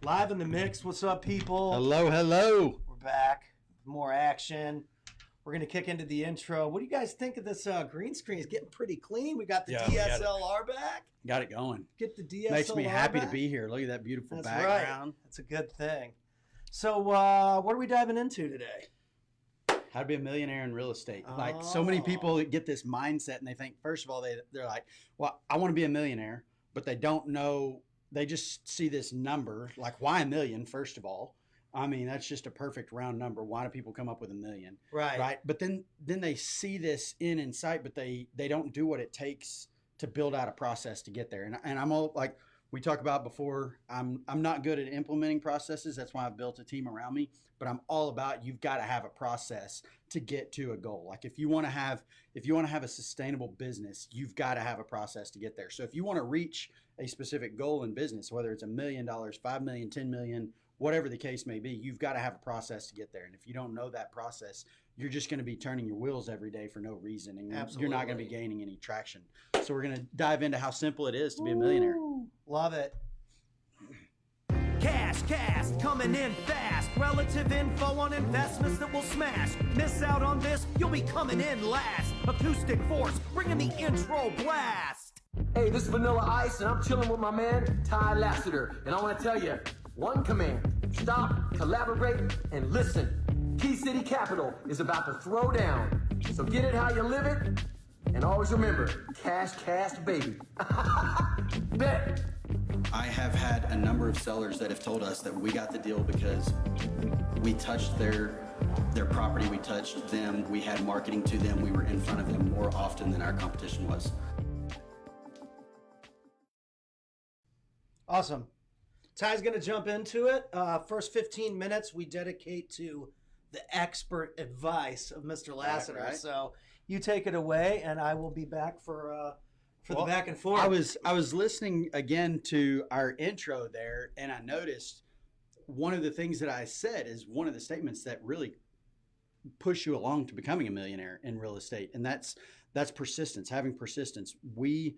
Live in the mix. What's up, people? Hello, hello. We're back. More action. We're going to kick into the intro. What do you guys think of this green screen? It's getting pretty clean. We got the DSLR back. Got it going. Get the DSLR Makes me happy back. to be here. Look at that beautiful That's background. Right. That's a good thing. So what are we diving into today? How to be a millionaire in real estate. Like so many people get this mindset and they think, first of all, they're like, well, I want to be a millionaire, but they don't know. They just see this number, like why a million, first of all. I mean, that's just a perfect round number. Why do people come up with a million? Right. But then they see this in sight, but they don't do what it takes to build out a process to get there. And I'm all like we talked about before, I'm not good at implementing processes. That's why I've built a team around me. But I'm all about you've got to have a process to get to a goal. Like if you want to have a sustainable business, you've got to have a process to get there. So if you want to reach a specific goal in business, whether it's $1 million, $5 million, 10 million, whatever the case may be, you've got to have a process to get there. And if you don't know that process, you're just going to be turning your wheels every day for no reason. And you're not going to be gaining any traction. So we're going to dive into how simple it is to be a millionaire. Love it. Cash, coming in fast. Relative info on investments that will smash. Miss out on this, you'll be coming in last. Acoustic force, bringing the intro blast. Hey, this is Vanilla Ice, and I'm chilling with my man, Ty Lasater. And I want to tell you, one command: stop, collaborate, and listen. Key City Capital is about to throw down. So get it how you live it, and always remember, cash, baby. Bet. I have had a number of sellers that have told us that we got the deal because we touched their property, we touched them, we had marketing to them, we were in front of them more often than our competition was. Awesome. Ty's going to jump into it. First 15 minutes we dedicate to the expert advice of Mr. Lasater. Right. So you take it away, and I will be back for the back and forth. I was listening again to our intro there, and I noticed one of the things that I said is one of the statements that really push you along to becoming a millionaire in real estate, and that's persistence. Having persistence. We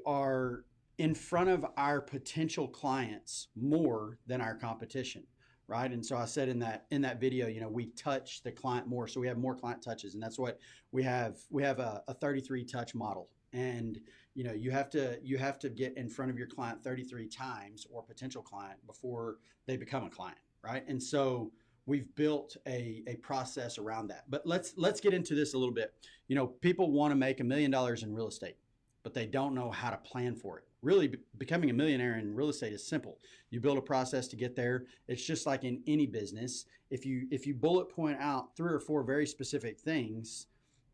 are in front of our potential clients more than our competition, right? And so I said in that video, we touch the client more, so we have more client touches, and that's what we have. We have a 33 touch model, and you have to get in front of your client 33 times or potential client before they become a client, right? And so we've built a process around that. But let's get into this a little bit. People want to make $1 million in real estate, but they don't know how to plan for it. Really, becoming a millionaire in real estate is simple. You build a process to get there. It's just like in any business. If you bullet point out 3 or 4 very specific things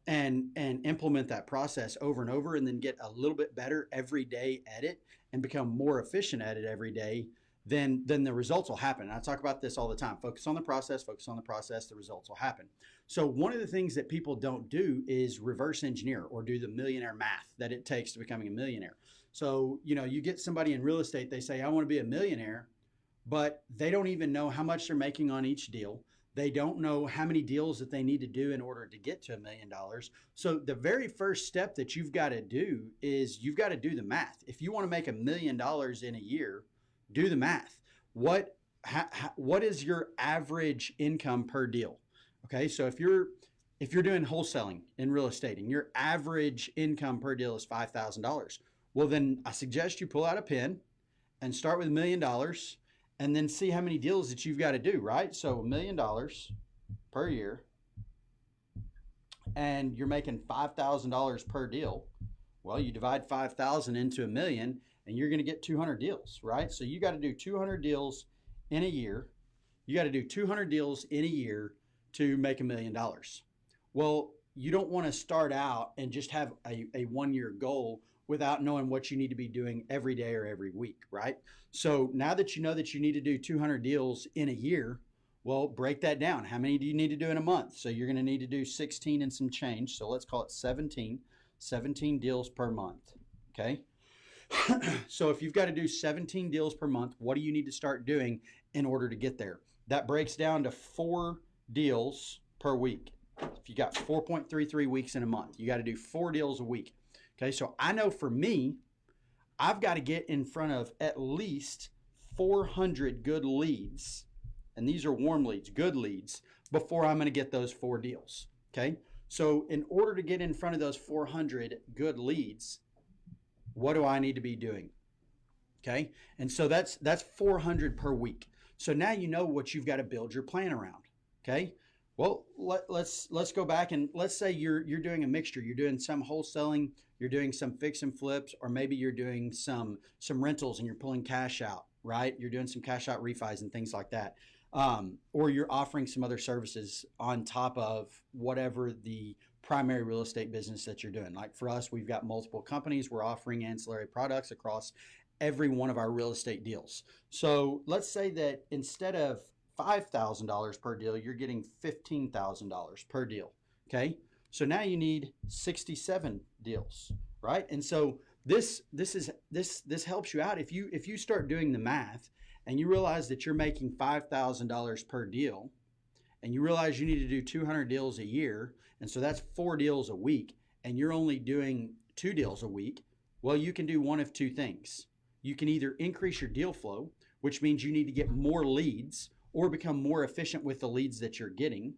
and implement that process over and over, and then get a little bit better every day at it and become more efficient at it every day, then the results will happen. And I talk about this all the time. Focus on the process, the results will happen. So one of the things that people don't do is reverse engineer or do the millionaire math that it takes to becoming a millionaire. So, you get somebody in real estate, they say, I want to be a millionaire, but they don't even know how much they're making on each deal. They don't know how many deals that they need to do in order to get to $1 million. So the very first step that you've got to do is you've got to do the math. If you want to make $1 million in a year, do the math. What is your average income per deal? Okay, so if you're doing wholesaling in real estate and your average income per deal is $5,000, well then I suggest you pull out a pen and start with $1 million and then see how many deals that you've got to do, right? So $1 million per year and you're making $5,000 per deal. Well, you divide 5,000 into $1 million and you're going to get 200 deals, right? So you got to do 200 deals in a year. You got to do 200 deals in a year to make $1 million. Well, you don't want to start out and just have a 1-year goal without knowing what you need to be doing every day or every week, right? So now that you know that you need to do 200 deals in a year, well, break that down. How many do you need to do in a month? So you're going to need to do 16 and some change. So let's call it 17 deals per month, okay? So if you've got to do 17 deals per month, what do you need to start doing in order to get there? That breaks down to 4 deals per week. If you got 4.33 weeks in a month, you got to do 4 deals a week. Okay, so I know for me, I've got to get in front of at least 400 good leads, and these are warm leads, good leads, before I'm going to get those 4 deals. Okay. So in order to get in front of those 400 good leads, what do I need to be doing? Okay. And so that's 400 per week. So now you know what you've got to build your plan around. Okay. Well, let's go back and let's say you're doing a mixture. You're doing some wholesaling, you're doing some fix and flips, or maybe you're doing some rentals and you're pulling cash out, right? You're doing some cash out refis and things like that. Or you're offering some other services on top of whatever the primary real estate business that you're doing. Like for us, we've got multiple companies. We're offering ancillary products across every one of our real estate deals. So let's say that instead of $5,000 per deal, you're getting $15,000 per deal. Okay. So now you need 67 deals, right? And so this helps you out. If you start doing the math and you realize that you're making $5,000 per deal and you realize you need to do 200 deals a year. And so that's 4 deals a week and you're only doing 2 deals a week. Well, you can do one of 2 things. You can either increase your deal flow, which means you need to get more leads or become more efficient with the leads that you're getting,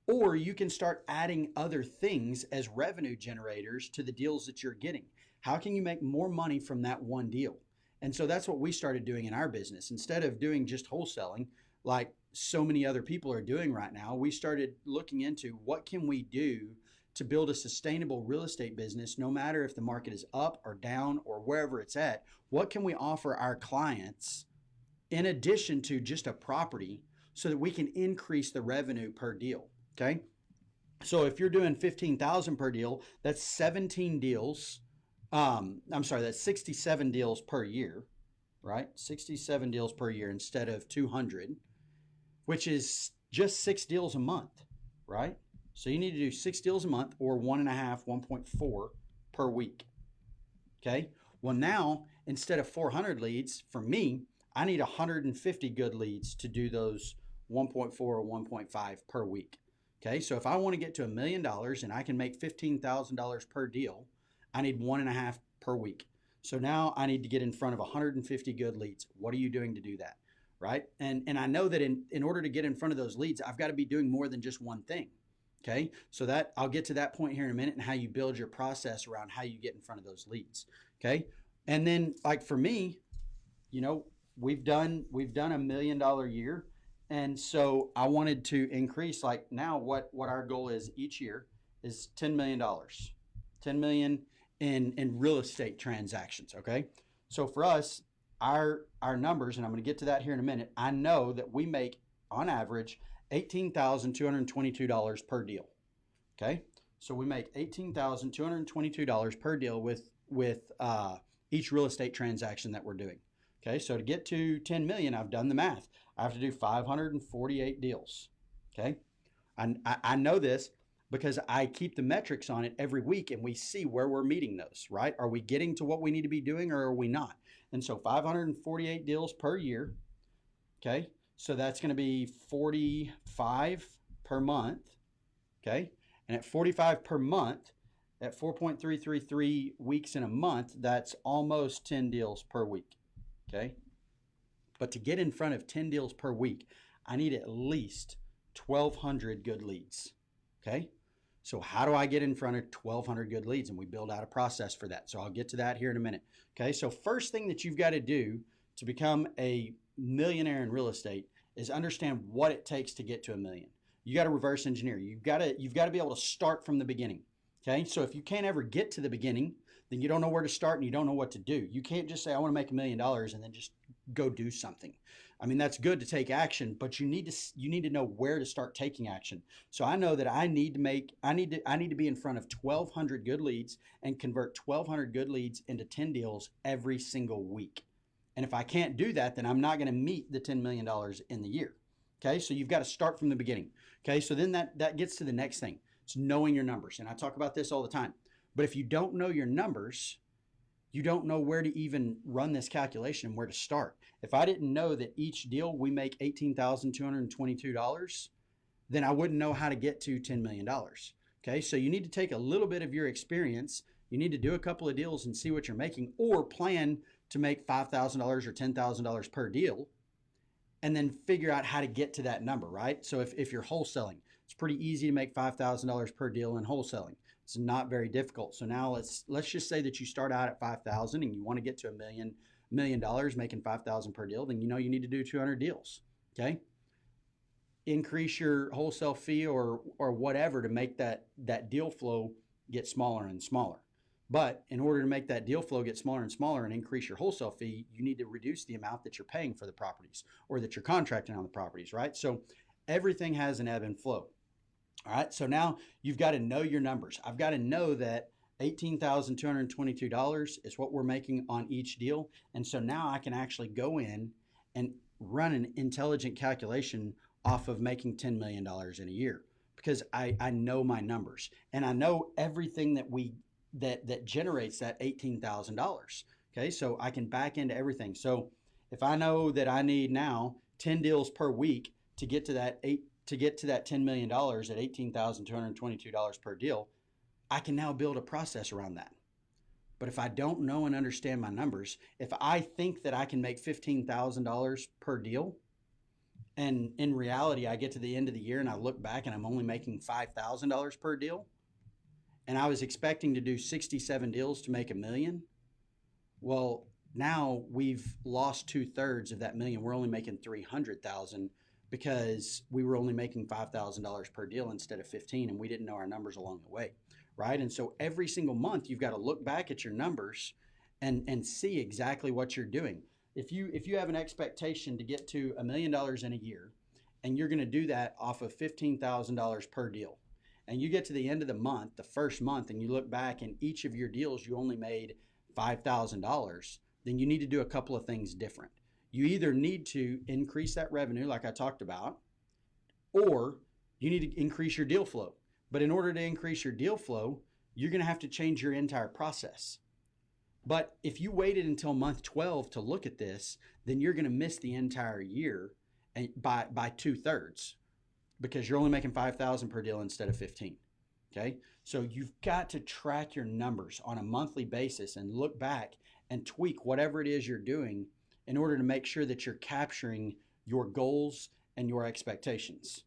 or you can start adding other things as revenue generators to the deals that you're getting. How can you make more money from that one deal? And so that's what we started doing in our business. Instead of doing just wholesaling like so many other people are doing right now, we started looking into what can we do to build a sustainable real estate business, no matter if the market is up or down or wherever it's at. What can we offer our clients in addition to just a property so that we can increase the revenue per deal? Okay. So if you're doing 15,000 per deal, that's 17 deals. That's 67 deals per year, right? 67 deals per year instead of 200, which is just 6 deals a month, right? So you need to do 6 deals a month or 1.5, 1.4 per week. Okay. Well, now instead of 400 leads for me, I need 150 good leads to do those 1.4 or 1.5 per week. Okay. So if I want to get to $1 million and I can make $15,000 per deal, I need 1.5 per week. So now I need to get in front of 150 good leads. What are you doing to do that? Right. And I know that in order to get in front of those leads, I've got to be doing more than just one thing. Okay. So that I'll get to that point here in a minute and how you build your process around how you get in front of those leads. Okay. And then like for me, we've done $1 million year. And so I wanted to increase, like now what our goal is each year is $10 million, 10 million in real estate transactions. Okay. So for us, our numbers, and I'm going to get to that here in a minute. I know that we make on average $18,222 per deal. Okay. So we make $18,222 per deal with each real estate transaction that we're doing. Okay. So to get to 10 million, I've done the math. I have to do 548 deals. Okay. I know this because I keep the metrics on it every week and we see where we're meeting those, right? Are we getting to what we need to be doing or are we not? And so 548 deals per year. Okay. So that's going to be 45 per month. Okay. And at 45 per month, at 4.333 weeks in a month, that's almost 10 deals per week. Okay. But to get in front of 10 deals per week, I need at least 1,200 good leads. Okay. So how do I get in front of 1,200 good leads? And we build out a process for that. So I'll get to that here in a minute. Okay. So first thing that you've got to do to become a millionaire in real estate is understand what it takes to get to $1 million. You got to reverse engineer. You've got to be able to start from the beginning. Okay. So if you can't ever get to the beginning, then you don't know where to start and you don't know what to do. You can't just say, I want to make $1 million and then just go do something. I mean, that's good to take action, but you need to know where to start taking action. So I know that I need to be in front of 1,200 good leads and convert 1,200 good leads into 10 deals every single week. And if I can't do that, then I'm not going to meet the $10 million in the year. Okay. So you've got to start from the beginning. Okay. So then that gets to the next thing. It's knowing your numbers. And I talk about this all the time, but if you don't know your numbers, you don't know where to even run this calculation and where to start. If I didn't know that each deal we make $18,222, then I wouldn't know how to get to $10 million. Okay. So you need to take a little bit of your experience. You need to do a couple of deals and see what you're making or plan to make $5,000 or $10,000 per deal, and then figure out how to get to that number, right? So if you're wholesaling, it's pretty easy to make $5,000 per deal in wholesaling. It's not very difficult. So now let's just say that you start out at 5,000 and you want to get to $1 million making 5,000 per deal. Then you know you need to do 200 deals. Okay, increase your wholesale fee or whatever to make that deal flow get smaller and smaller. But in order to make that deal flow get smaller and smaller and increase your wholesale fee, you need to reduce the amount that you're paying for the properties or that you're contracting on the properties, right? So everything has an ebb and flow. All right, so now you've got to know your numbers. I've got to know that $18,222 is what we're making on each deal. And so now I can actually go in and run an intelligent calculation off of making $10 million in a year, because I know my numbers and I know everything that generates that $18,000. Okay, so I can back into everything. So if I know that I need now 10 deals per week to get to that $10 million at $18,222 per deal, I can now build a process around that. But if I don't know and understand my numbers, if I think that I can make $15,000 per deal, and in reality, I get to the end of the year and I look back and I'm only making $5,000 per deal, and I was expecting to do 67 deals to make $1 million, well, now we've lost 2/3 of that million. We're only making $300,000 because we were only making $5,000 per deal instead of 15, and we didn't know our numbers along the way, right? And so every single month you've got to look back at your numbers and see exactly what you're doing. If you have an expectation to get to $1 million in a year, and you're going to do that off of $15,000 per deal, and you get to the end of the month, the first month, and you look back and each of your deals you only made $5,000, then you need to do a couple of things different. You either need to increase that revenue like I talked about, or you need to increase your deal flow. But in order to increase your deal flow, you're going to have to change your entire process. But if you waited until month 12 to look at this, then you're going to miss the entire year by 2/3, because you're only making $5,000 per deal instead of 15. Okay, so you've got to track your numbers on a monthly basis and look back and tweak whatever it is you're doing in order to make sure that you're capturing your goals and your expectations.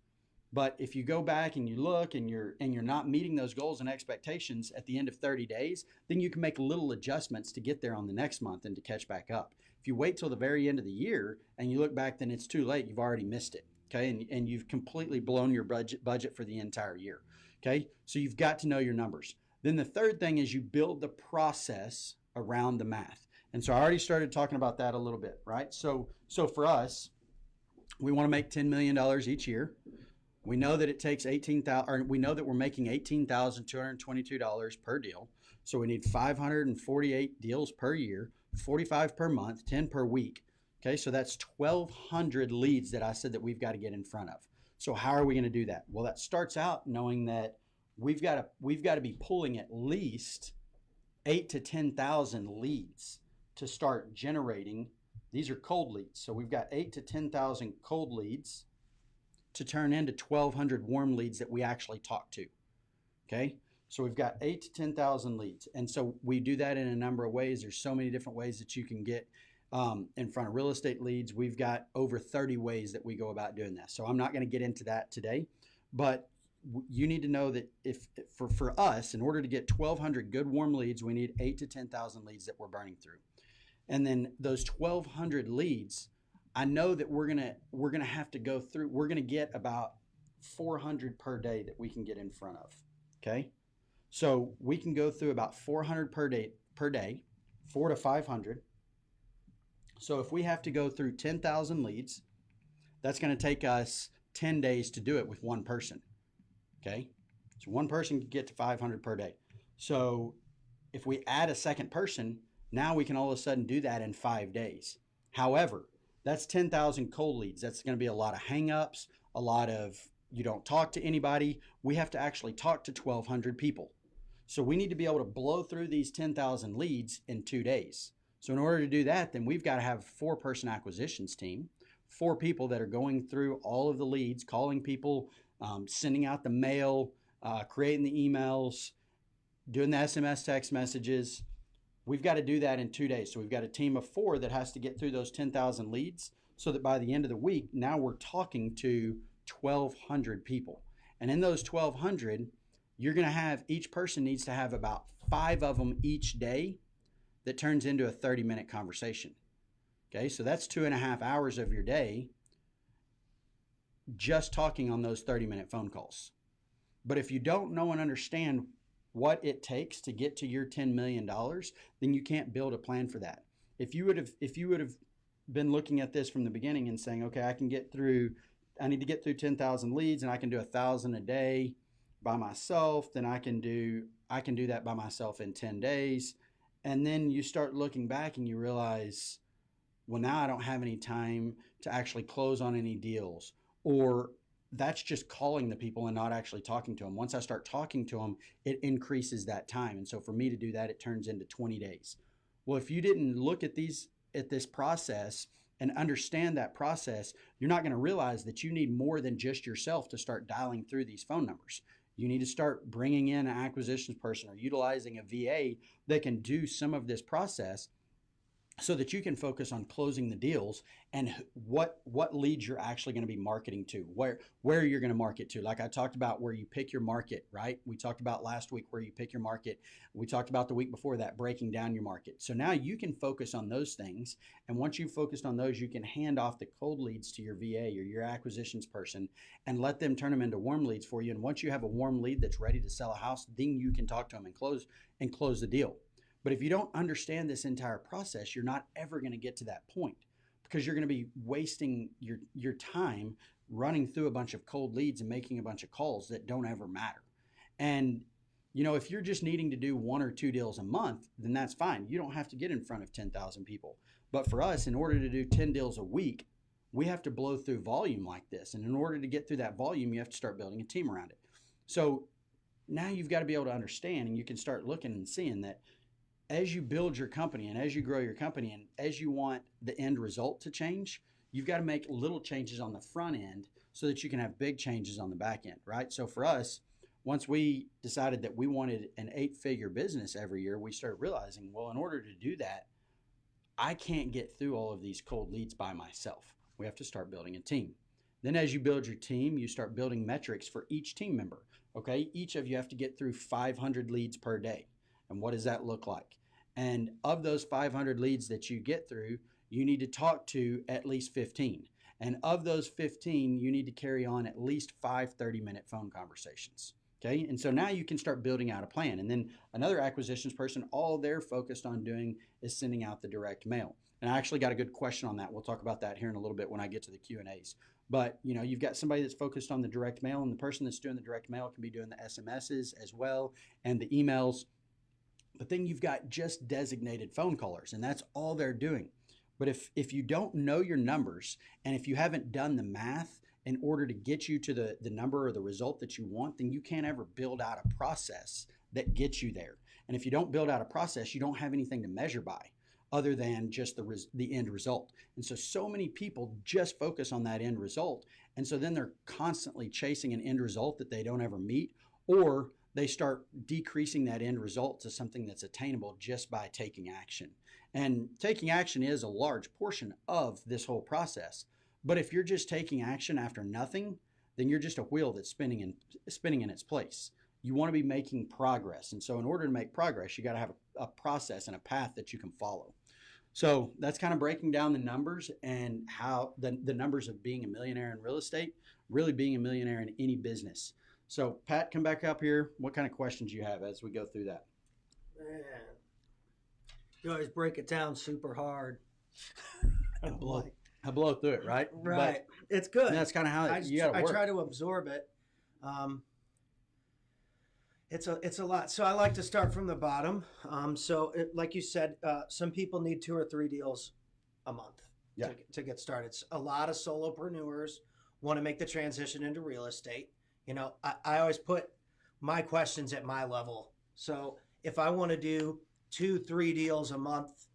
But if you go back and you look and you're not meeting those goals and expectations at the end of 30 days, then you can make little adjustments to get there on the next month and to catch back up. If you wait till the very end of the year and you look back, then it's too late. You've already missed it. Okay, and you've completely blown your budget for the entire year. Okay, so you've got to know your numbers. Then the third thing is you build the process around the math. And so I already started talking about that a little bit, right? So for us, we want to make $10 million each year. We know that it takes we know that we're making $18,222 per deal. So we need 548 deals per year, 45 per month, 10 per week. Okay, so that's 1,200 leads that I said that we've got to get in front of. So how are we going to do that? Well, that starts out knowing that we've got to be pulling at least 8,000 to 10,000 leads to start generating. These are cold leads. So we've got 8,000 to 10,000 cold leads to turn into 1,200 warm leads that we actually talk to. Okay, so we've got 8,000 to 10,000 leads, and so we do that in a number of ways. There's so many different ways that you can get in front of real estate leads. We've got over 30 ways that we go about doing that. So I'm not going to get into that today, but you need to know that if for us, in order to get 1,200 good warm leads, we need 8,000 to 10,000 leads that we're burning through. And then those 1,200 leads, I know that we're gonna have to go through. We're gonna get about 400 per day that we can get in front of. Okay, so we can go through about 400 per day, 400 to 500. So if we have to go through 10,000 leads, that's going to take us 10 days to do it with one person. Okay, so one person can get to 500 per day. So if we add a second person, now we can all of a sudden do that in 5 days. However, that's 10,000 cold leads. That's going to be a lot of hang-ups, a lot of you don't talk to anybody. We have to actually talk to 1,200 people. So we need to be able to blow through these 10,000 leads in 2 days. So in order to do that, then we've got to have a 4-person acquisitions team, 4 people that are going through all of the leads, calling people, sending out the mail, creating the emails, doing the SMS text messages, We've got to do that in 2 days. So we've got a team of 4 that has to get through those 10,000 leads so that by the end of the week, now we're talking to 1,200 people. And in those 1,200, you're going to have, each person needs to have about 5 of them each day that turns into a 30-minute conversation. Okay, so that's 2.5 hours of your day just talking on those 30-minute phone calls. But if you don't know and understand what it takes to get to your $10 million, then you can't build a plan for that. If you would have been looking at this from the beginning and saying, okay, I need to get through 10,000 leads and I can do 1,000 a day by myself, then I can do that by myself in 10 days. And then you start looking back and you realize, well, now I don't have any time to actually close on any deals, or that's just calling the people and not actually talking to them. Once I start talking to them, it increases that time. And so for me to do that, it turns into 20 days. Well, if you didn't look at this process and understand that process, you're not going to realize that you need more than just yourself to start dialing through these phone numbers. You need to start bringing in an acquisitions person or utilizing a VA that can do some of this process so that you can focus on closing the deals and what leads you're actually going to be marketing to, where you're going to market to. Like I talked about, where you pick your market, right? We talked about last week where you pick your market. We talked about the week before that, breaking down your market. So now you can focus on those things. And once you've focused on those, you can hand off the cold leads to your VA or your acquisitions person and let them turn them into warm leads for you. And once you have a warm lead that's ready to sell a house, then you can talk to them and close the deal. But if you don't understand this entire process, you're not ever going to get to that point, because you're going to be wasting your time running through a bunch of cold leads and making a bunch of calls that don't ever matter. And, if you're just needing to do 1 or 2 deals a month, then that's fine. You don't have to get in front of 10,000 people. But for us, in order to do 10 deals a week, we have to blow through volume like this. And in order to get through that volume, you have to start building a team around it. So now you've got to be able to understand, and you can start looking and seeing that as you build your company and as you grow your company and as you want the end result to change, you've got to make little changes on the front end so that you can have big changes on the back end, right? So for us, once we decided that we wanted an 8-figure business every year, we started realizing, well, in order to do that, I can't get through all of these cold leads by myself. We have to start building a team. Then as you build your team, you start building metrics for each team member. Okay, each of you have to get through 500 leads per day. And what does that look like? And of those 500 leads that you get through, you need to talk to at least 15. And of those 15, you need to carry on at least 5 30-minute phone conversations. Okay, and so now you can start building out a plan. And then another acquisitions person, all they're focused on doing is sending out the direct mail. And I actually got a good question on that. We'll talk about that here in a little bit when I get to the Q&As. But you've got somebody that's focused on the direct mail, and the person that's doing the direct mail can be doing the SMSs as well and the emails. But then you've got just designated phone callers, and that's all they're doing. But if you don't know your numbers, and if you haven't done the math in order to get you to the number or the result that you want, then you can't ever build out a process that gets you there. And if you don't build out a process, you don't have anything to measure by other than just the end result. And so many people just focus on that end result. And so then they're constantly chasing an end result that they don't ever meet, or they start decreasing that end result to something that's attainable just by taking action. And taking action is a large portion of this whole process. But if you're just taking action after nothing, then you're just a wheel that's spinning in its place. You want to be making progress. And so in order to make progress, you got to have a process and a path that you can follow. So that's kind of breaking down the numbers and how the numbers of being a millionaire in real estate, really being a millionaire in any business. So Pat, come back up here. What kind of questions you have as we go through that? Man, you always break it down super hard. I blow through it, right? Right. But it's good. That's kind of how you got to work. I try to absorb it. It's a lot. So I like to start from the bottom. Like you said, some people need 2 or 3 deals a month to get started. A lot of solopreneurs want to make the transition into real estate. I always put my questions at my level. So if I want to do 2-3 deals a month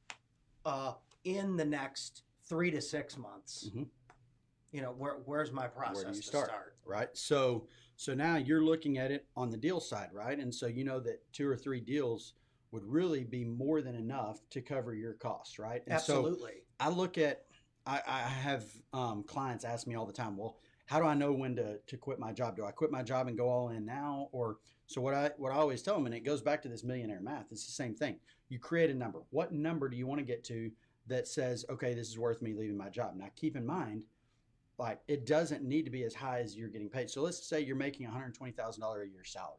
in the next 3 to 6 months, where's my process Where do you to start? Right. So now you're looking at it on the deal side, right? And so you know that 2 or 3 deals would really be more than enough to cover your costs, right? And Absolutely. So I look at, I have clients ask me all the time, well, how do I know when to quit my job? Do I quit my job and go all in now? Or so what I always tell them, and it goes back to this millionaire math, it's the same thing. You create a number. What number do you want to get to that says, okay, this is worth me leaving my job? Now keep in mind, like it doesn't need to be as high as you're getting paid. So let's say you're making $120,000 a year salary.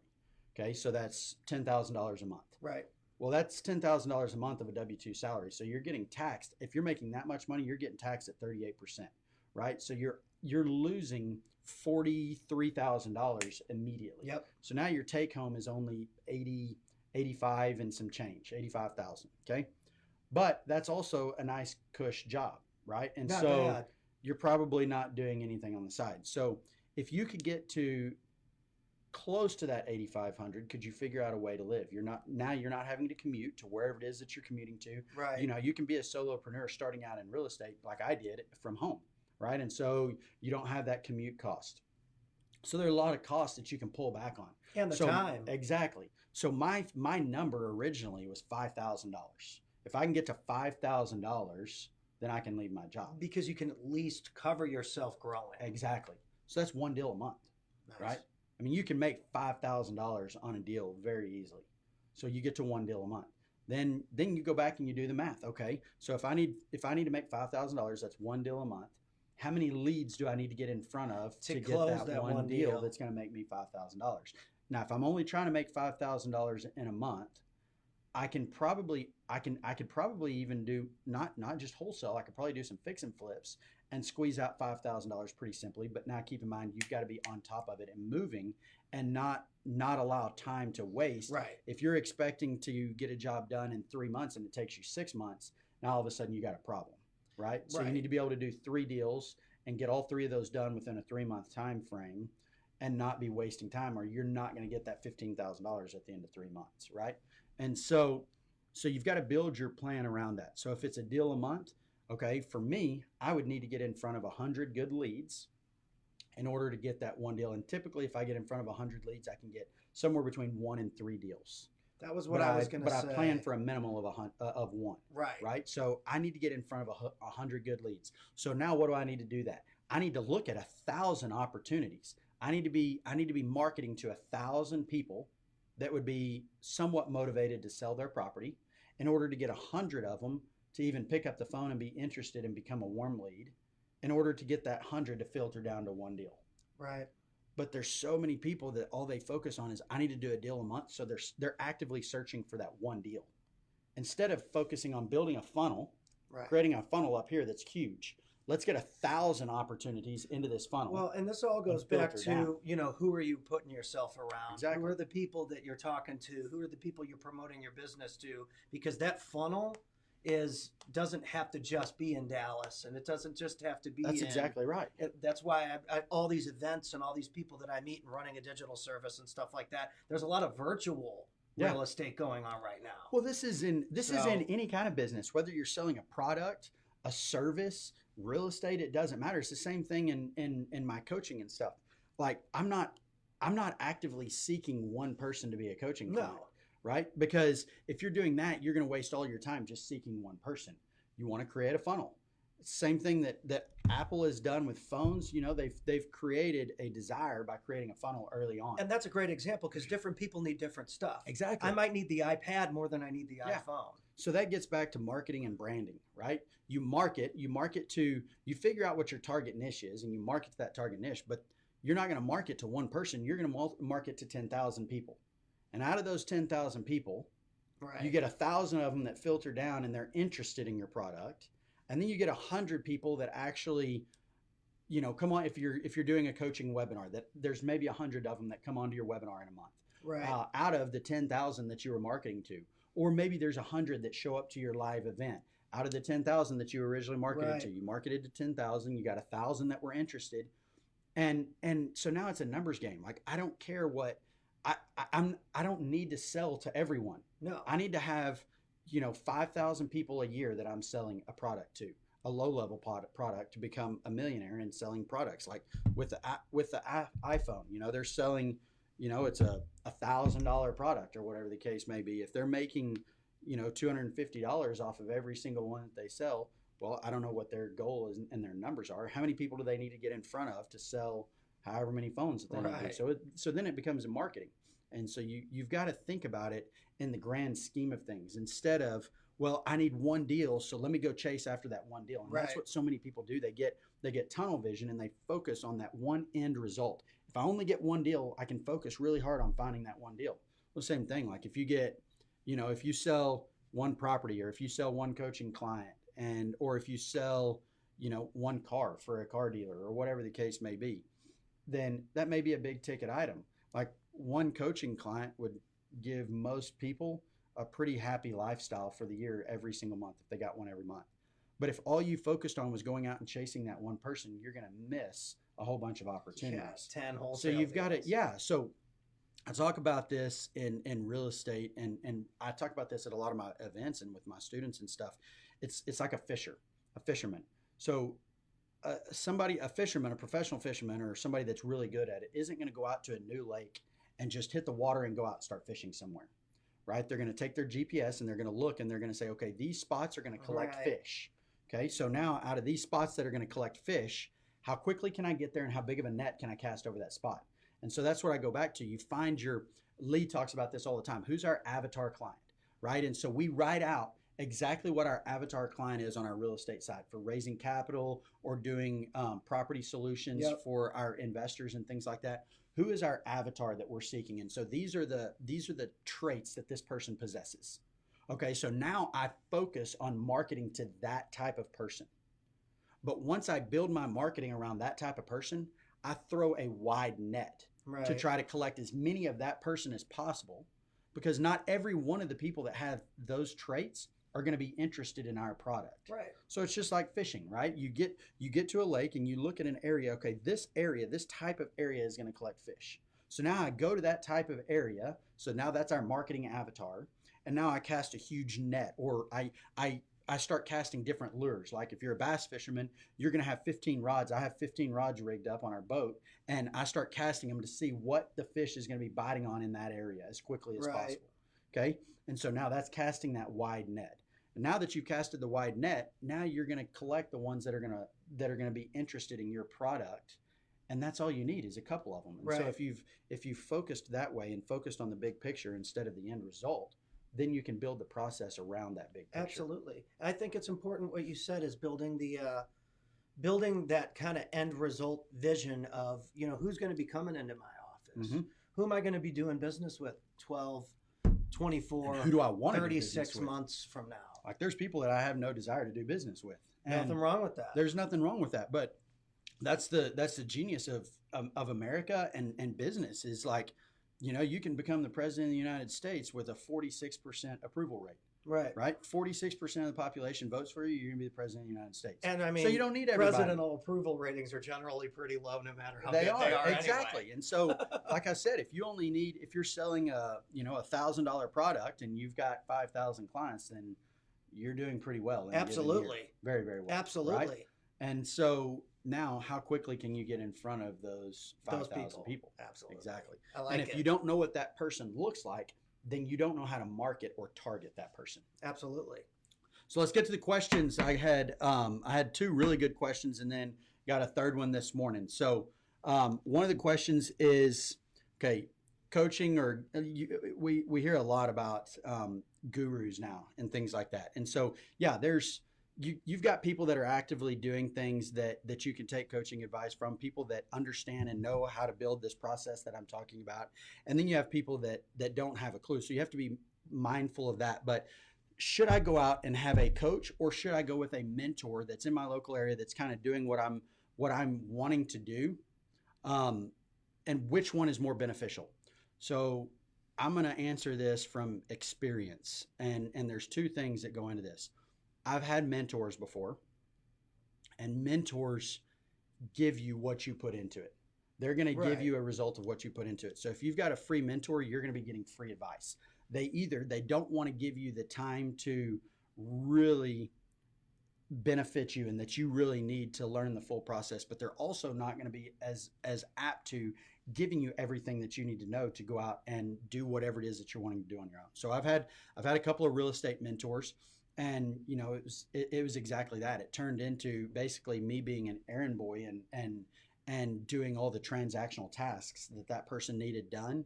Okay, so that's $10,000 a month. Right. Well, that's $10,000 a month of a W-2 salary. So you're getting taxed. If you're making that much money, you're getting taxed at 38%, right? So you're losing $43,000 immediately. Yep. So now your take home is only 85 and some change, 85,000. Okay, but that's also a nice cush job, right? And Not so bad. you're probably not doing anything on the side. So if you could get to close to that 8,500, could you figure out a way to live? You're not having to commute to wherever it is that you're commuting to. Right. You know, you can be a solopreneur starting out in real estate like I did from home, right? And so you don't have that commute cost. So there are a lot of costs that you can pull back on. And the So- time. Exactly. So my number originally was $5,000. If I can get to $5,000, then I can leave my job. Because you can at least cover yourself growing. Exactly. So that's one deal a month. Nice. Right? I mean, you can make $5,000 on a deal very easily. So you get to one deal a month. Then you go back and you do the math. Okay, so if I need to make $5,000, that's one deal a month. How many leads do I need to get in front of To to get close that, that one one deal deal? that's going to make me $5,000? Now, if I'm only trying to make $5,000 in a month, I could probably even do not just wholesale. I could probably do some fix and flips and squeeze out $5,000 pretty simply. But now keep in mind, you've got to be on top of it and moving, and not allow time to waste. Right. If you're expecting to get a job done in 3 months and it takes you 6 months, now all of a sudden you got a problem, right? So you Right. need to be able to do 3 deals and get all 3 of those done within a 3-month time frame, and not be wasting time, or you're not going to get that $15,000 at the end of 3 months, right? And so you've got to build your plan around that. So if it's a deal a month, okay, for me, I would need to get in front of 100 good leads in order to get that one deal. And typically, if I get in front of 100 leads, I can get somewhere between 1 and 3 deals. That was what But I was going to say. But I plan for a minimum of 1. Right. Right. So I need to get in front of 100 good leads. So now what do I need to do that? I need to look at 1,000 opportunities. I need to be marketing to 1,000 people that would be somewhat motivated to sell their property, in order to get 100 of them to even pick up the phone and be interested and become a warm lead, in order to get that 100 to filter down to one deal. Right. But there's so many people that all they focus on is, I need to do a deal a month. So they're actively searching for that one deal, instead of focusing on building a funnel, Right. creating a funnel up here that's huge. Let's get 1,000 opportunities into this funnel. Well, and this all goes and back filter to, down. who are you putting yourself around? Exactly. Who are the people that you're talking to? Who are the people you're promoting your business to? Because that funnel doesn't have to just be in Dallas, and it doesn't just have to be That's in, exactly right. That's why I all these events and all these people that I meet and running a digital service and stuff like that. There's a lot of virtual Yeah. real estate going on right now. Well, this is in any kind of business, whether you're selling a product, a service, real estate, it doesn't matter. It's the same thing in my coaching and stuff. Like I'm not actively seeking one person to be a coaching client, No. right? Because if you're doing that, you're going to waste all your time just seeking one person. You want to create a funnel. Same thing that Apple has done with phones. You know, they've created a desire by creating a funnel early on. And that's a great example, because different people need different stuff. Exactly. I might need the iPad more than I need the Yeah. iPhone. So that gets back to marketing and branding, right? You figure out what your target niche is, and you market to that target niche, but you're not going to market to one person. You're going to market to 10,000 people. And out of those 10,000 people, Right. you get 1,000 of them that filter down and they're interested in your product. And then you get 100 people that actually, come on. If you're doing a coaching webinar, that there's maybe 100 of them that come onto your webinar in a month. Right. Out of the 10,000 that you were marketing to. Or maybe there's 100 that show up to your live event. Out of the 10,000 that you originally marketed Right. to, you marketed to 10,000, you got 1,000 that were interested. And so now it's a numbers game. Like, I don't care what, I don't need to sell to everyone. No. I need to have, 5,000 people a year that I'm selling a product to, a low-level product, to become a millionaire and selling products. Like with the iPhone, they're selling, it's a $1,000 product or whatever the case may be. If they're making, $250 off of every single one that they sell, well, I don't know what their goal is and their numbers are. How many people do they need to get in front of to sell however many phones that they need to? So then it becomes marketing. And so you've got to think about it in the grand scheme of things instead of, well, I need one deal, so let me go chase after that one deal. And that's what so many people do. They get tunnel vision and they focus on that one end result. If I only get one deal, I can focus really hard on finding that one deal. Well, same thing. Like if you get, if you sell one property or if you sell one coaching client or if you sell, one car for a car dealer or whatever the case may be, then that may be a big ticket item. Like one coaching client would give most people a pretty happy lifestyle for the year every single month if they got one every month. But if all you focused on was going out and chasing that one person, you're going to miss a whole bunch of opportunities. 10 wholesale. So you've got it. Yeah. So I talk about this in real estate and I talk about this at a lot of my events and with my students and stuff. It's like a fisherman. So a fisherman, a professional fisherman or somebody that's really good at it isn't going to go out to a new lake and just hit the water and go out and start fishing somewhere. Right? They're going to take their GPS and they're going to look and they're going to say, okay, these spots are going to collect fish. Okay. So now out of these spots that are going to collect fish, how quickly can I get there and how big of a net can I cast over that spot? And so that's what I go back to. You find Lee talks about this all the time. Who's our avatar client? Right. And so we write out exactly what our avatar client is on our real estate side for raising capital or doing property solutions for our investors and things like that. Who is our avatar that we're seeking? And so these are the traits that this person possesses. Okay, so now I focus on marketing to that type of person. But once I build my marketing around that type of person, I throw a wide net to try to collect as many of that person as possible, because not every one of the people that have those traits are going to be interested in our product. Right. So it's just like fishing, right? You get to a lake and you look at an area, okay, this type of area is going to collect fish. So now I go to that type of area. So now that's our marketing avatar. And now I cast a huge net, or I start casting different lures. Like if you're a bass fisherman, you're going to have 15 rods. I have 15 rods rigged up on our boat, and I start casting them to see what the fish is going to be biting on in that area as quickly as possible. Okay. And so now that's casting that wide net. And now that you've casted the wide net, now you're going to collect the ones that are going to be interested in your product. And that's all you need is a couple of them. And so if you've focused that way and focused on the big picture instead of the end result, then you can build the process around that big picture. Absolutely. I think it's important what you said is building that kind of end result vision of, who's going to be coming into my office? Mm-hmm. Who am I going to be doing business with 12, 24, and who do I want 36 months from now? Like there's people that I have no desire to do business with. And nothing wrong with that. There's nothing wrong with that. But that's the genius of America and business is like, you can become the president of the United States with a 46% approval rate. Right. 46% of the population votes for you. You're going to be the president of the United States. And I mean, so you don't need everybody. Presidential approval ratings are generally pretty low, no matter how they good they are. Exactly. Anyway. And so, like I said, if you're selling a $1,000 product and you've got 5,000 clients, then you're doing pretty well. Absolutely. Very, very well. Absolutely. Right? And so now, how quickly can you get in front of those 5,000 people? Absolutely. Exactly. I like and if you don't know what that person looks like, then you don't know how to market or target that person. Absolutely. So let's get to the questions. I had two really good questions and then got a third one this morning. So one of the questions is, okay, coaching we hear a lot about gurus now and things like that. And so, yeah, you've got people that are actively doing things that you can take coaching advice from, people that understand and know how to build this process that I'm talking about. And then you have people that don't have a clue. So you have to be mindful of that. But should I go out and have a coach, or should I go with a mentor that's in my local area that's kind of doing what I'm wanting to do? And which one is more beneficial? So I'm going to answer this from experience. And there's two things that go into this. I've had mentors before, and mentors give you what you put into it. They're going to give you a result of what you put into it. So if you've got a free mentor, you're going to be getting free advice. They don't want to give you the time to really benefit you and that you really need to learn the full process, but they're also not going to be as apt to giving you everything that you need to know to go out and do whatever it is that you're wanting to do on your own. So I've had a couple of real estate mentors, and it was exactly that. It turned into basically me being an errand boy and doing all the transactional tasks that person needed done,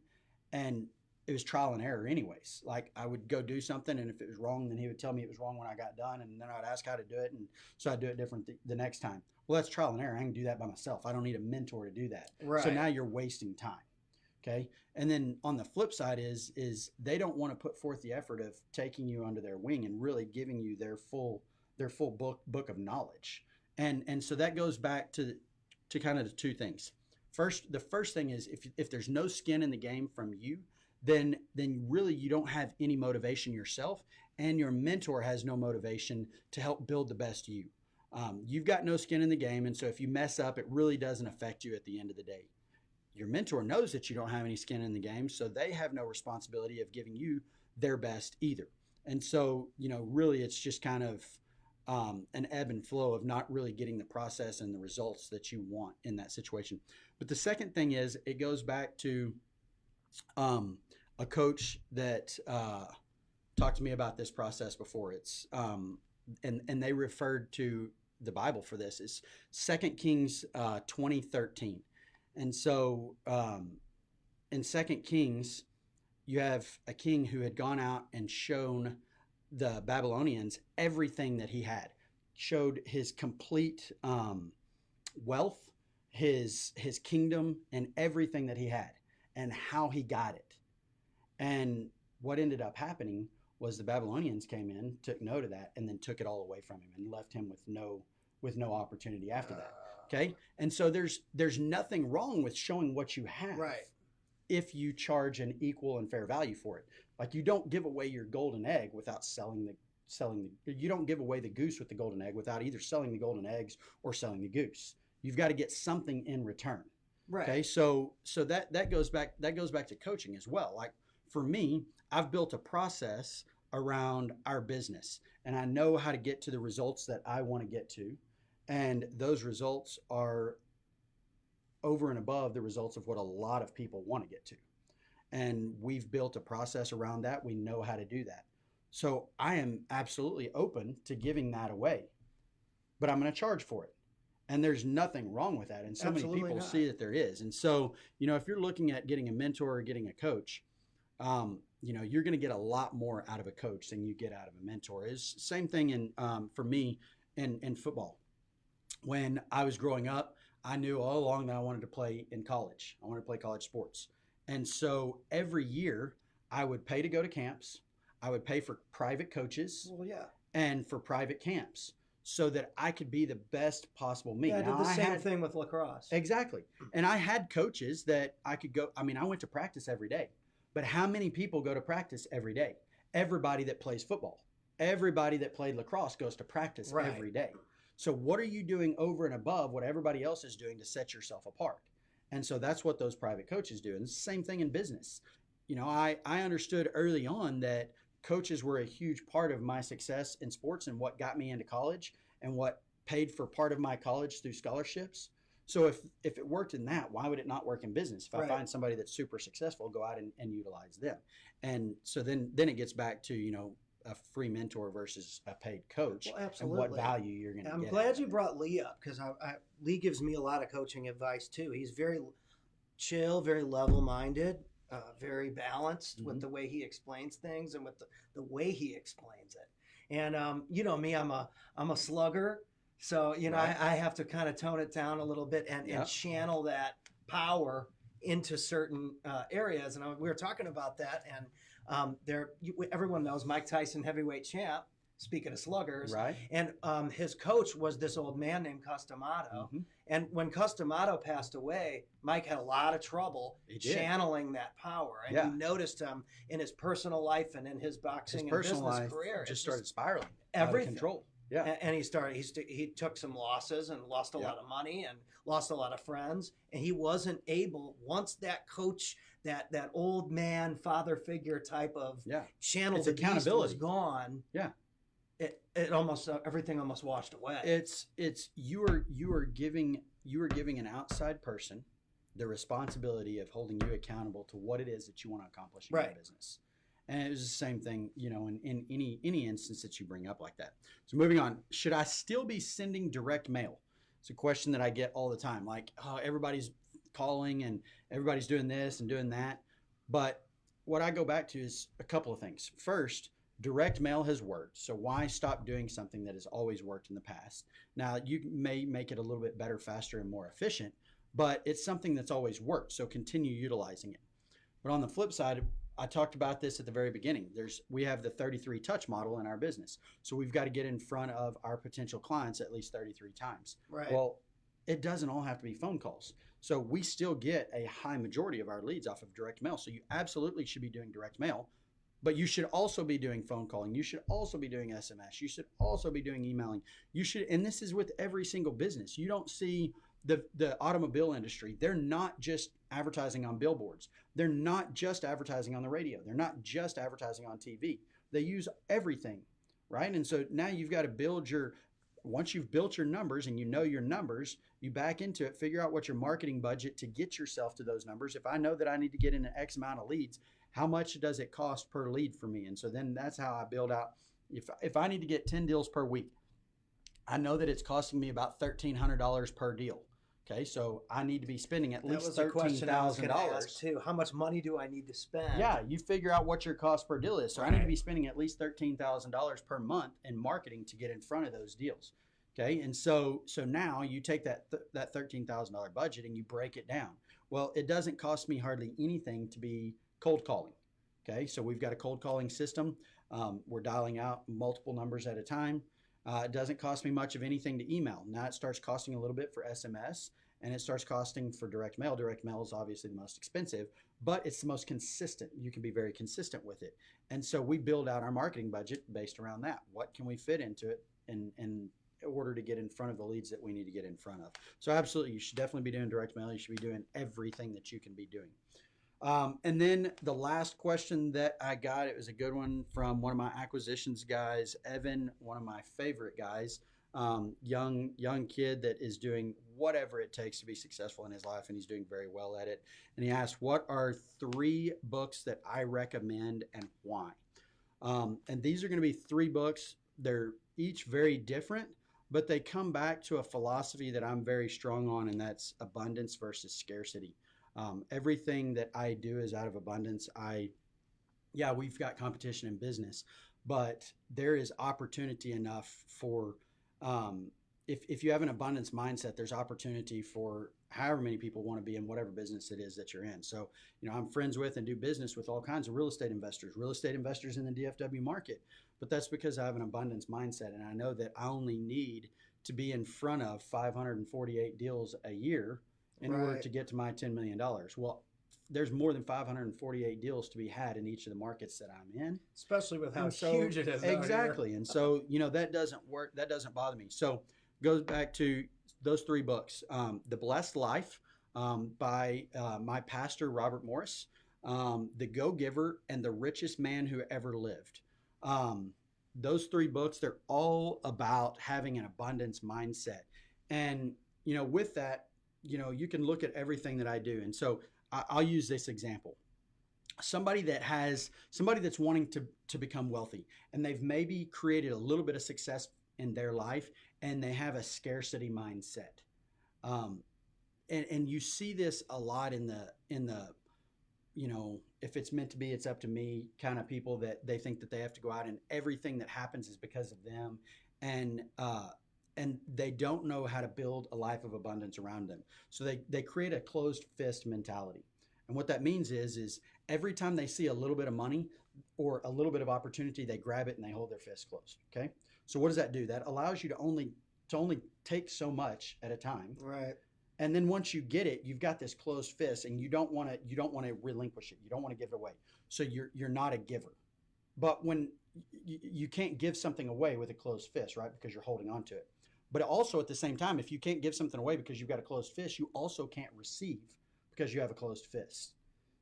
and it was trial and error anyways. Like I would go do something, and if it was wrong, then he would tell me it was wrong when I got done, and then I'd ask how to do it, and so I'd do it different the next time. Well, that's trial and error. I can do that by myself. I don't need a mentor to do that. Right. So now you're wasting time. Okay. And then on the flip side is they don't want to put forth the effort of taking you under their wing and really giving you their full book of knowledge. And so that goes back to kind of the two things. The first thing is if there's no skin in the game from you, then really you don't have any motivation yourself, and your mentor has no motivation to help build the best you. You've got no skin in the game, and so if you mess up, it really doesn't affect you at the end of the day. Your mentor knows that you don't have any skin in the game, so they have no responsibility of giving you their best either. And so, really it's just kind of an ebb and flow of not really getting the process and the results that you want in that situation. But the second thing is it goes back to a coach that talked to me about this process before. It's and they referred to the Bible for this. It's 2 Kings 20:13. And so in 2 Kings, you have a king who had gone out and shown the Babylonians everything that he had, showed his complete wealth, his kingdom, and everything that he had, and how he got it. And what ended up happening was the Babylonians came in, took note of that, and then took it all away from him and left him with no opportunity after that. Okay. And so there's nothing wrong with showing what you have, Right, if you charge an equal and fair value for it. Like you don't give away your golden egg without you don't give away the goose with the golden egg without either selling the golden eggs or selling the goose. You've got to get something in return. right. Okay. So that goes back to coaching as well. Like for me, I've built a process around our business, and I know how to get to the results that I want to get to. And those results are over and above the results of what a lot of people want to get to. And we've built a process around that. We know how to do that. So I am absolutely open to giving that away, but I'm going to charge for it. And there's nothing wrong with that. And so Absolutely many people not. see that there is. And so, if you're looking at getting a mentor or getting a coach, you're going to get a lot more out of a coach than you get out of a mentor. Is same thing for me in football. When I was growing up, I knew all along that I wanted to play in college. I wanted to play college sports. And so every year I would pay to go to camps. I would pay for private coaches Well, yeah. and for private camps so that I could be the best possible me. Yeah, I did Now, the same thing with lacrosse. Exactly. And I had coaches that I could go. I mean, I went to practice every day. But how many people go to practice every day? Everybody that plays football. Everybody that played lacrosse goes to practice Right. every day. So what are you doing over and above what everybody else is doing to set yourself apart? And so that's what those private coaches do. And it's the same thing in business. I understood early on that coaches were a huge part of my success in sports and what got me into college and what paid for part of my college through scholarships. So if it worked in that, why would it not work in business? If Right. I find somebody that's super successful, go out and utilize them. And so then it gets back to, a free mentor versus a paid coach. Well, and absolutely. what value you're going to get. I'm glad you brought Lee up because Lee gives me a lot of coaching advice too. He's very chill, very level-minded, very balanced with the way he explains things and with the way he explains it. And me, I'm a slugger, so Right. I have to kind of tone it down a little bit and channel that power into certain areas. And we were talking about that, and everyone knows Mike Tyson, heavyweight champ. Speaking of sluggers, Right. And his coach was this old man named Customato. Mhm. And when Customato passed away, Mike had a lot of trouble He did. channeling that power. And Yeah. you noticed him in his personal life and in his boxing His and personal business life career. just started spiraling everything. out of control. Yeah. And he took some losses and lost a lot of money and lost a lot of friends. And he wasn't able, once that coach, that old man father figure type of channel It's the beast accountability. was gone. Yeah. It almost everything almost washed away. It's you are giving an outside person the responsibility of holding you accountable to what it is that you want to accomplish in your business. And it was the same thing, you know, in any instance that you bring up like that. So moving on, should I still be sending direct mail? It's a question that I get all the time. Like, oh, everybody's calling and everybody's doing this and doing that. But what I go back to is a couple of things. First, direct mail has worked. So why stop doing something that has always worked in the past? Now, you may make it a little bit better, faster, and more efficient, but it's something that's always worked. So continue utilizing it. But on the flip side, I talked about this at the very beginning. We have the 33 touch model in our business. So we've got to get in front of our potential clients at least 33 times. Right. Well, it doesn't all have to be phone calls. So we still get a high majority of our leads off of direct mail. So you absolutely should be doing direct mail, but you should also be doing phone calling. You should also be doing SMS. You should also be doing emailing. You should, and this is with every single business. You don't see the automobile industry. They're not just advertising on billboards. They're not just advertising on the radio. They're not just advertising on TV. They use everything, right? And so now you've got to once you've built your numbers and you know your numbers, you back into it, figure out what your marketing budget to get yourself to those numbers. If I know that I need to get in an X amount of leads, how much does it cost per lead for me? And so then that's how I build out. If I need to get 10 deals per week, I know that it's costing me about $1,300 per deal. Okay, so I need to be spending at least $13,000 too. How much money do I need to spend? Yeah, you figure out what your cost per deal is. So I need to be spending at least $13,000 per month in marketing to get in front of those deals. Okay, and so now you take that $13,000 budget and you break it down. Well, it doesn't cost me hardly anything to be cold calling. Okay, so we've got a cold calling system. We're dialing out multiple numbers at a time. It doesn't cost me much of anything to email. Now it starts costing a little bit for SMS, and it starts costing for direct mail. Direct mail is obviously the most expensive, but it's the most consistent. You can be very consistent with it. And so we build out our marketing budget based around that. What can we fit into it in order to get in front of the leads that we need to get in front of? So absolutely, you should definitely be doing direct mail. You should be doing everything that you can be doing. And then the last question that I got, it was a good one from one of my acquisitions guys, Evan, one of my favorite guys, young kid that is doing whatever it takes to be successful in his life, and he's doing very well at it. And he asked, what are 3 books that I recommend and why? And these are going to be 3 books. They're each very different, but they come back to a philosophy that I'm very strong on, and that's abundance versus scarcity. Everything that I do is out of abundance. We've got competition in business, but there is opportunity enough for, if you have an abundance mindset, there's opportunity for however many people want to be in whatever business it is that you're in. So, I'm friends with and do business with all kinds of real estate investors in the DFW market, but that's because I have an abundance mindset. And I know that I only need to be in front of 548 deals a year in order to get to my $10 million. Well, there's more than 548 deals to be had in each of the markets that I'm in. Especially with how huge it is. Exactly. And so, that doesn't work. That doesn't bother me. So goes back to those 3 books. The Blessed Life by my pastor, Robert Morris, The Go-Giver, and The Richest Man Who Ever Lived. Those 3 books, they're all about having an abundance mindset. And, with that, you can look at everything that I do. And so I'll use this example. Somebody that's wanting to become wealthy, and they've maybe created a little bit of success in their life, and they have a scarcity mindset. And you see this a lot in the if it's meant to be, it's up to me kind of people, that they think that they have to go out and everything that happens is because of them. And they don't know how to build a life of abundance around them. So they create a closed fist mentality. And what that means is every time they see a little bit of money or a little bit of opportunity, they grab it and they hold their fist closed. Okay. So what does that do? That allows you to only take so much at a time. Right. And then once you get it, you've got this closed fist, and you don't want to relinquish it. You don't want to give it away. So you're not a giver. But when you can't give something away with a closed fist, right? Because you're holding on to it. But also at the same time, if you can't give something away because you've got a closed fist, you also can't receive because you have a closed fist.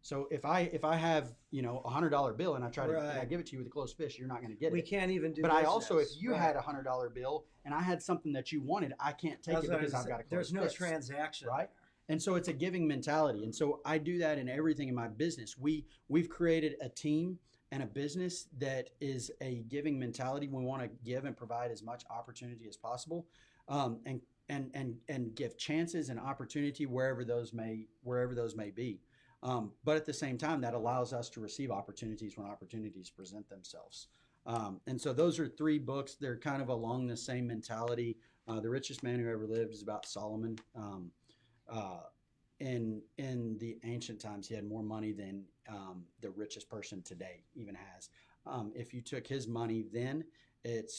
So if I have $100 bill and I try to and I give it to you with a closed fist, you're not going to get it. We can't even do. But I also, if you had a $100 bill and I had something that you wanted, I can't take it because I've got a closed fist. There's no transaction, right? And so it's a giving mentality. And so I do that in everything in my business. We've created a team and a business that is a giving mentality. We want to give and provide as much opportunity as possible, and give chances and opportunity wherever those may be. But at the same time, that allows us to receive opportunities when opportunities present themselves. And so those are 3 books. They're kind of along the same mentality. The Richest Man Who Ever Lived is about Solomon. In the ancient times, he had more money than the richest person today even has. If you took his money then, it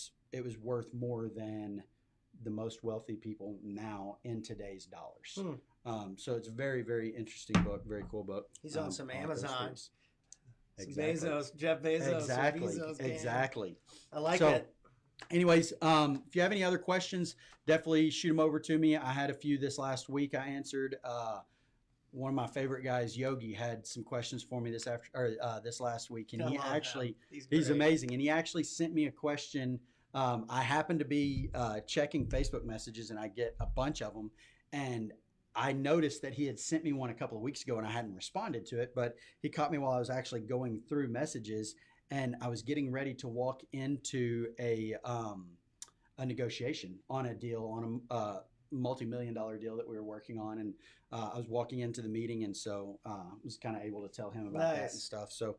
was worth more than the most wealthy people now in today's dollars. So it's a very, very interesting book, very cool book. He's on some Amazon. Exactly. Bezos, Jeff Bezos. Exactly. Bezos Exactly. I like So, it. Anyways, if you have any other questions, definitely shoot them over to me. I had a few this last week I answered. One of my favorite guys, Yogi, had some questions for me this last week, and he's amazing. And he actually sent me a question. I happened to be checking Facebook messages, and I get a bunch of them, and I noticed that he had sent me one a couple of weeks ago, and I hadn't responded to it, but he caught me while I was actually going through messages, and I was getting ready to walk into a negotiation on a deal, on a multi-million-dollar deal that we were working on, and I was walking into the meeting, and so was kind of able to tell him about that and stuff. So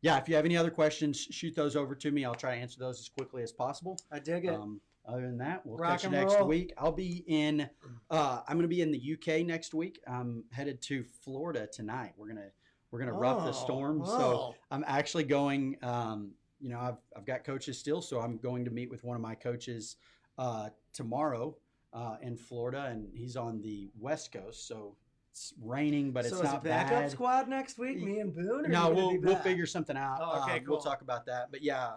yeah, if you have any other questions, shoot those over to me. I'll try to answer those as quickly as possible. I dig it. Other than that, we'll Rock catch you and next roll. week. I'll be in I'm going to be in the UK next week. I'm headed to Florida tonight. We're going to rough the storm. So I'm actually going I've got coaches still, so I'm going to meet with one of my coaches tomorrow in Florida, and he's on the West Coast, so it's raining, but it's not bad. Backup squad next week, me and Boone? Or No, we'll we'll figure something out. Oh, okay, cool. We'll talk about that. But yeah,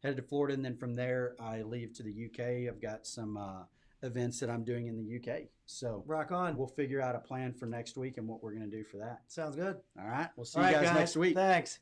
headed to Florida, and then from there I leave to the UK. I've got some events that I'm doing in the UK. So rock on. We'll figure out a plan for next week and what we're going to do for that. Sounds good. All right. We'll see All you right, guys next week. Thanks.